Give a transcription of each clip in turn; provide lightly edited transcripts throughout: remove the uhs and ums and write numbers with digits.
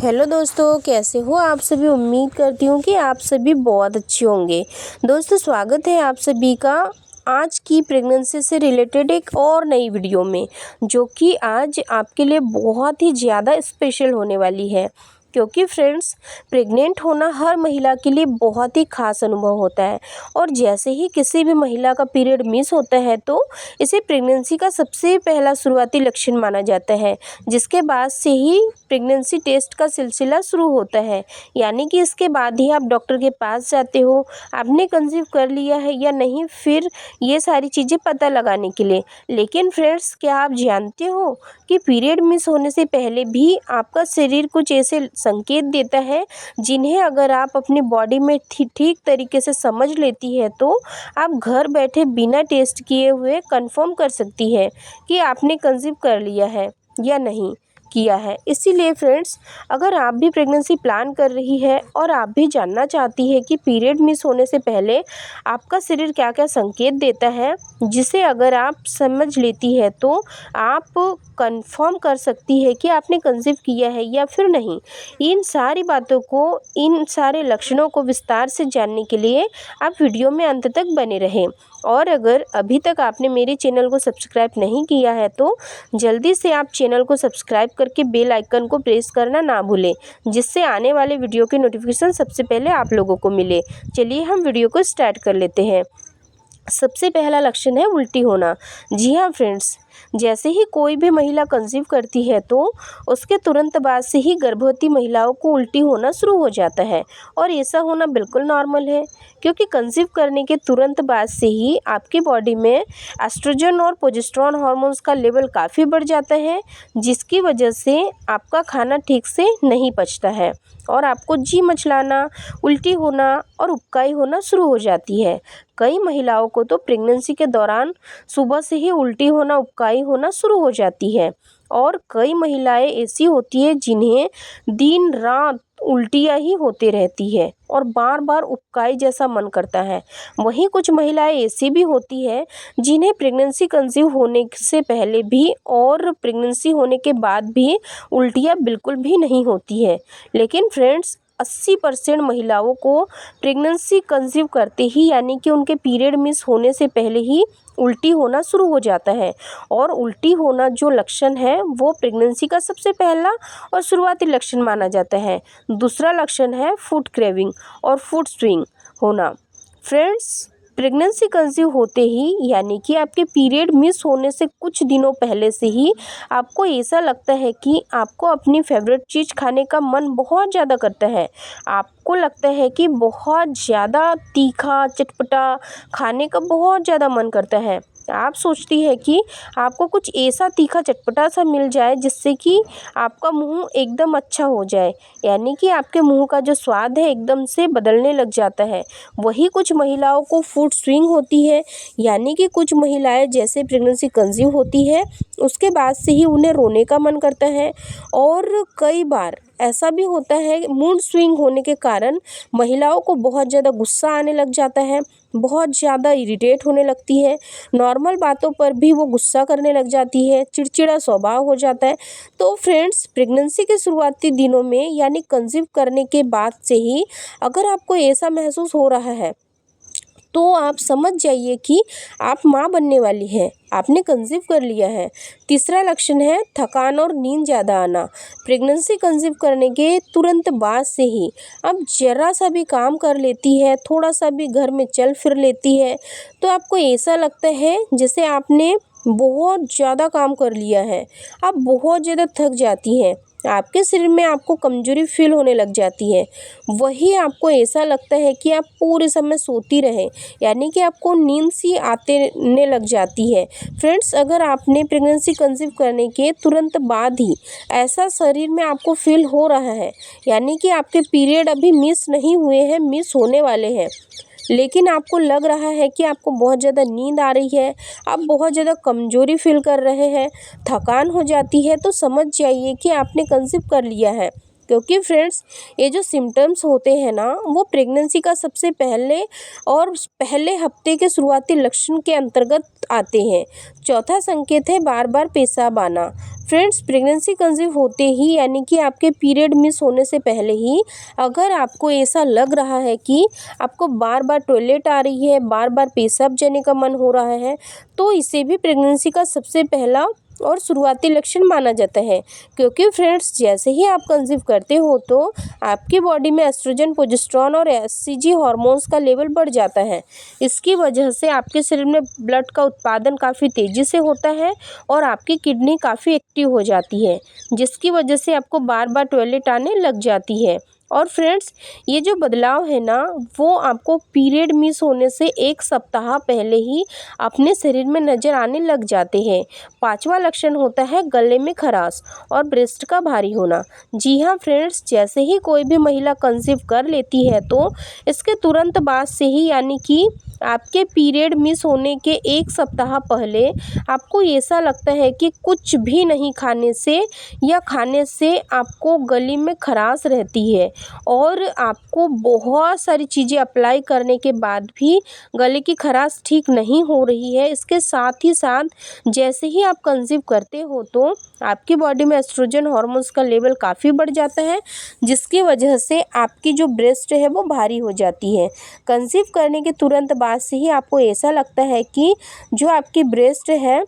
Hello दोस्तों, कैसे हो आप सभी। उम्मीद करती हूँ कि आप सभी बहुत अच्छे होंगे। दोस्तों, स्वागत है आप सभी का आज की प्रेगनेंसी से रिलेटेड एक और नई वीडियो में, जो कि आज आपके लिए बहुत ही ज़्यादा स्पेशल होने वाली है। क्योंकि फ्रेंड्स, प्रेग्नेंट होना हर महिला के लिए बहुत ही खास अनुभव होता है। और जैसे ही किसी भी महिला का पीरियड मिस होता है तो इसे प्रेगनेंसी का सबसे पहला शुरुआती लक्षण माना जाता है, जिसके बाद से ही प्रेगनेंसी टेस्ट का सिलसिला शुरू होता है। यानी कि इसके बाद ही आप डॉक्टर के पास जाते हो, आपने कंसीव कर लिया है या नहीं, फिर ये सारी चीज़ें पता लगाने के लिए। लेकिन फ्रेंड्स, क्या आप जानते हो कि पीरियड मिस होने से पहले भी आपका शरीर कुछ ऐसे संकेत देता है जिन्हें अगर आप अपनी बॉडी में ठीक तरीके से समझ लेती है तो आप घर बैठे बिना टेस्ट किए हुए कंफर्म कर सकती है कि आपने कंसीव कर लिया है या नहीं किया है। इसीलिए फ्रेंड्स, अगर आप भी प्रेगनेंसी प्लान कर रही है और आप भी जानना चाहती है कि पीरियड मिस होने से पहले आपका शरीर क्या क्या संकेत देता है, जिसे अगर आप समझ लेती है तो आप कंफर्म कर सकती है कि आपने कंसीव किया है या फिर नहीं। इन सारी बातों को, इन सारे लक्षणों को विस्तार से जानने के लिए आप वीडियो में अंत तक बने रहें। और अगर अभी तक आपने मेरे चैनल को सब्सक्राइब नहीं किया है तो जल्दी से आप चैनल को सब्सक्राइब करके बेल आइकन को प्रेस करना ना भूलें, जिससे आने वाले वीडियो की नोटिफिकेशन सबसे पहले आप लोगों को मिले। चलिए हम वीडियो को स्टार्ट कर लेते हैं। सबसे पहला लक्षण है उल्टी होना। जी हाँ फ्रेंड्स, जैसे ही कोई भी महिला कंसीव करती है तो उसके तुरंत बाद से ही गर्भवती महिलाओं को उल्टी होना शुरू हो जाता है। और ऐसा होना बिल्कुल नॉर्मल है, क्योंकि कंसीव करने के तुरंत बाद से ही आपकी बॉडी में एस्ट्रोजन और प्रोजेस्टेरॉन हार्मोन्स का लेवल काफ़ी बढ़ जाता है, जिसकी वजह से आपका खाना ठीक से नहीं पचता है और आपको जी मचलाना, उल्टी होना और उबकाई होना शुरू हो जाती है। कई महिलाओं को तो प्रेगनेंसी के दौरान सुबह से ही उल्टी होना, उबकाई होना शुरू हो जाती है। और कई महिलाएं ऐसी होती है जिन्हें दिन रात उल्टियाँ ही होती रहती है और बार बार उबकाई जैसा मन करता है। वहीं कुछ महिलाएं ऐसी भी होती है जिन्हें प्रेगनेंसी कंसीव होने से पहले भी और प्रेगनेंसी होने के बाद भी उल्टियाँ बिल्कुल भी नहीं होती है। लेकिन फ्रेंड्स, 80% महिलाओं को प्रेगनेंसी कंसीव करते ही, यानी कि उनके पीरियड मिस होने से पहले ही उल्टी होना शुरू हो जाता है। और उल्टी होना जो लक्षण है वो प्रेगनेंसी का सबसे पहला और शुरुआती लक्षण माना जाता है। दूसरा लक्षण है फूड क्रेविंग और फूड स्विंग होना। फ्रेंड्स, प्रेगनेंसी कंसीव होते ही, यानी कि आपके पीरियड मिस होने से कुछ दिनों पहले से ही आपको ऐसा लगता है कि आपको अपनी फेवरेट चीज़ खाने का मन बहुत ज़्यादा करता है। आपको लगता है कि बहुत ज़्यादा तीखा चटपटा खाने का बहुत ज़्यादा मन करता है। आप सोचती है कि आपको कुछ ऐसा तीखा चटपटा सा मिल जाए जिससे कि आपका मुंह एकदम अच्छा हो जाए, यानी कि आपके मुंह का जो स्वाद है एकदम से बदलने लग जाता है। वही कुछ महिलाओं को फूड स्विंग होती है, यानी कि कुछ महिलाएं जैसे प्रेगनेंसी कंसीव होती है उसके बाद से ही उन्हें रोने का मन करता है। और कई बार ऐसा भी होता है, मूड स्विंग होने के कारण महिलाओं को बहुत ज़्यादा गुस्सा आने लग जाता है, बहुत ज़्यादा इरिटेट होने लगती है, नॉर्मल बातों पर भी वो गुस्सा करने लग जाती है, चिड़चिड़ा स्वभाव हो जाता है। तो फ्रेंड्स, प्रेगनेंसी के शुरुआती दिनों में, यानी कंसीव करने के बाद से ही अगर आपको ऐसा महसूस हो रहा है तो आप समझ जाइए कि आप माँ बनने वाली हैं, आपने कंसीव कर लिया है। तीसरा लक्षण है थकान और नींद ज़्यादा आना। प्रेगनेंसी कंसीव करने के तुरंत बाद से ही अब ज़रा सा भी काम कर लेती है, थोड़ा सा भी घर में चल फिर लेती है तो आपको ऐसा लगता है जैसे आपने बहुत ज़्यादा काम कर लिया है। आप बहुत ज़्यादा थक जाती हैं, आपके शरीर में आपको कमजोरी फील होने लग जाती है। वही आपको ऐसा लगता है कि आप पूरे समय सोती रहें, यानी कि आपको नींद सी आने लग जाती है। फ्रेंड्स, अगर आपने प्रेगनेंसी कंसीव करने के तुरंत बाद ही ऐसा शरीर में आपको फील हो रहा है, यानी कि आपके पीरियड अभी मिस नहीं हुए हैं, मिस होने वाले हैं, लेकिन आपको लग रहा है कि आपको बहुत ज़्यादा नींद आ रही है, आप बहुत ज़्यादा कमज़ोरी फील कर रहे हैं, थकान हो जाती है, तो समझ जाइए कि आपने कंसीव कर लिया है। क्योंकि फ्रेंड्स ये जो सिम्टम्स होते हैं ना वो प्रेगनेंसी का सबसे पहले हफ्ते के शुरुआती लक्षण के अंतर्गत आते हैं। चौथा संकेत है बार बार पेशाब आना। फ्रेंड्स प्रेगनेंसी कंसीव होते ही यानी कि आपके पीरियड मिस होने से पहले ही अगर आपको ऐसा लग रहा है कि आपको बार बार टॉयलेट आ रही है, बार बार पेशाब जाने का मन हो रहा है, तो इसे भी प्रेगनेंसी का सबसे पहला और शुरुआती लक्षण माना जाता है। क्योंकि फ्रेंड्स जैसे ही आप कंसीव करते हो तो आपकी बॉडी में एस्ट्रोजन, प्रोजेस्टेरॉन और एचसीजी हार्मोन्स का लेवल बढ़ जाता है। इसकी वजह से आपके शरीर में ब्लड का उत्पादन काफ़ी तेज़ी से होता है और आपकी किडनी काफ़ी एक्टिव हो जाती है, जिसकी वजह से आपको बार बार टॉयलेट आने लग जाती है। और फ्रेंड्स ये जो बदलाव है ना वो आपको पीरियड मिस होने से 1 सप्ताह पहले ही अपने शरीर में नज़र आने लग जाते हैं। पांचवा लक्षण होता है गले में खराश और ब्रेस्ट का भारी होना। जी हाँ फ्रेंड्स, जैसे ही कोई भी महिला कंसीव कर लेती है तो इसके तुरंत बाद से ही यानी कि आपके पीरियड मिस होने के 1 सप्ताह पहले आपको ऐसा लगता है कि कुछ भी नहीं खाने से या खाने से आपको गले में खराश रहती है और आपको बहुत सारी चीज़ें अप्लाई करने के बाद भी गले की खराश ठीक नहीं हो रही है। इसके साथ ही साथ जैसे ही आप कंसीव करते हो तो आपकी बॉडी में एस्ट्रोजन हार्मोन्स का लेवल काफ़ी बढ़ जाता है, जिसकी वजह से आपकी जो ब्रेस्ट है वो भारी हो जाती है। कंसीव करने के तुरंत बाद से ही आपको ऐसा लगता है कि जो आपकी ब्रेस्ट है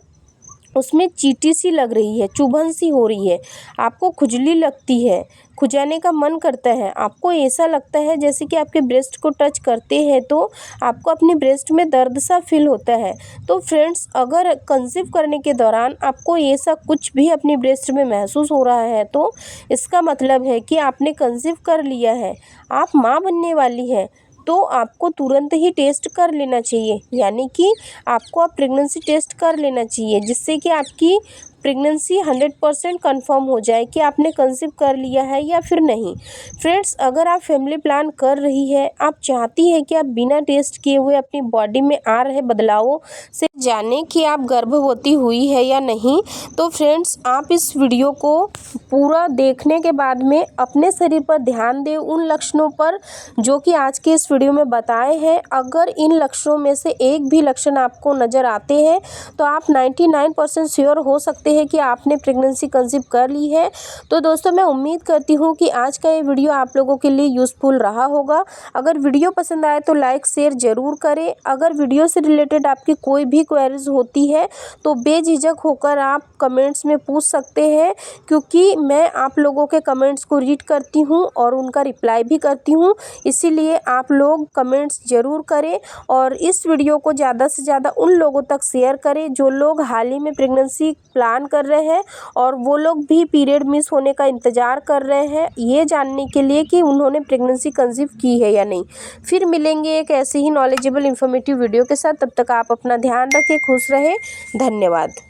उसमें चींटी सी लग रही है, चुभन सी हो रही है, आपको खुजली लगती है, खुजाने का मन करता है, आपको ऐसा लगता है जैसे कि आपके ब्रेस्ट को टच करते हैं तो आपको अपनी ब्रेस्ट में दर्द सा फील होता है। तो फ्रेंड्स अगर कंसीव करने के दौरान आपको ऐसा कुछ भी अपनी ब्रेस्ट में महसूस हो रहा है तो इसका मतलब है कि आपने कंसीव कर लिया है, आप माँ बनने वाली है। तो आपको तुरंत ही टेस्ट कर लेना चाहिए, यानी कि आपको अब प्रेगनेंसी टेस्ट कर लेना चाहिए, जिससे कि आपकी प्रेगनेंसी 100% कन्फर्म हो जाए कि आपने कंसीव कर लिया है या फिर नहीं। फ्रेंड्स अगर आप फैमिली प्लान कर रही है, आप चाहती है कि आप बिना टेस्ट किए हुए अपनी बॉडी में आ रहे बदलावों से जाने कि आप गर्भवती हुई है या नहीं, तो फ्रेंड्स आप इस वीडियो को पूरा देखने के बाद में अपने शरीर पर ध्यान दें, उन लक्षणों पर जो कि आज के इस वीडियो में बताए हैं। अगर इन लक्षणों में से एक भी लक्षण आपको नज़र आते हैं तो आप 99% श्योर हो सकते हैं कि आपने प्रेगनेंसी कंसीव कर ली है। तो दोस्तों मैं उम्मीद करती हूँ कि आज का ये वीडियो आप लोगों के लिए यूज़फुल रहा होगा। अगर वीडियो पसंद आए तो लाइक शेयर ज़रूर करें। अगर वीडियो से रिलेटेड आपकी कोई भी क्वेरीज होती है तो बेझिझक होकर आप कमेंट्स में पूछ सकते हैं, क्योंकि मैं आप लोगों के कमेंट्स को रीड करती हूँ और उनका रिप्लाई भी करती हूँ। इसीलिए आप लोग कमेंट्स ज़रूर करें और इस वीडियो को ज़्यादा से ज़्यादा उन लोगों तक शेयर करें जो लोग हाल ही में प्रेगनेंसी प्लान कर रहे हैं और वो लोग भी पीरियड मिस होने का इंतज़ार कर रहे हैं ये जानने के लिए कि उन्होंने प्रेगनेंसी कंसीव की है या नहीं। फिर मिलेंगे एक ऐसे ही नॉलेजेबल इन्फॉर्मेटिव वीडियो के साथ। तब तक आप अपना ध्यान रखें, खुश रहें। धन्यवाद।